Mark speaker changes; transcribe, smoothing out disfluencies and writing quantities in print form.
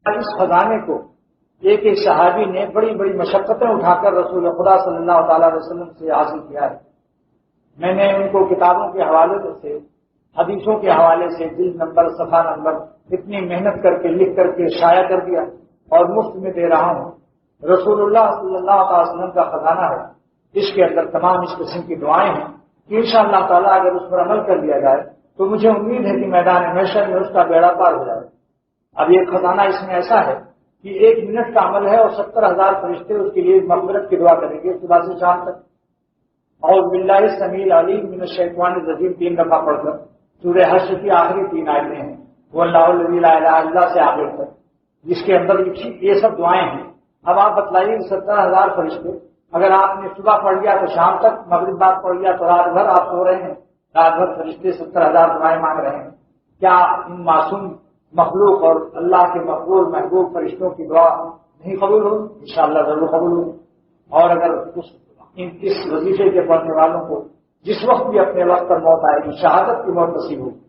Speaker 1: اس خزانے کو ایک ایک صحابی نے بڑی بڑی مشقتیں اٹھا کر رسول خدا صلی اللہ تعالی علیہ وسلم سے حاصل کیا ہے۔ میں نے ان کو کتابوں کے حوالے سے، حدیثوں کے حوالے سے، جلد نمبر، صفحہ نمبر اتنی محنت کر کے لکھ کر کے شائع کر دیا اور مفت میں دے رہا ہوں۔ رسول اللہ صلی اللہ تعالی وسلم کا خزانہ ہے، اس کے اندر تمام اس قسم کی دعائیں ہیں کہ انشاءاللہ تعالیٰ اگر اس پر عمل کر لیا جائے تو مجھے امید ہے کہ میدان محشر میں اس کا بیڑا پار ہو جائے۔ اب یہ خزانہ اس میں ایسا ہے کہ 1 منٹ کا عمل ہے اور 70,000 فرشتے اس کے لیے مغفرت کی دعا کریں گے صبح سے شام تک۔ اور باللہ السمیع العلیم من الشیطان الرجیم 3 دفعہ پڑھ کر سورہ حشر کی آخری 3 آیتیں ہیں، وہ اللہ الذی لا الہ الا اللہ سے آخر تک، جس کے اندر یہ سب دعائیں ہیں۔ اب آپ بتلائیے 70,000 فرشتے اگر آپ نے صبح پڑھ لیا تو شام تک، مغرب بعد پڑھ لیا تو رات بھر آپ سو رہے ہیں، رات بھر فرشتے 70,000 دعائیں مانگ رہے ہیں۔ کیا ان معصوم مخلوق اور اللہ کے مقبول محبوب فرشتوں کی دعا نہیں قبول ہو؟ انشاءاللہ ضرور قبول ہو۔ اور اگر اس وظیفے کے پڑھنے والوں کو جس وقت بھی اپنے وقت پر موت آئے گی، شہادت کی موت نصیب ہوگی،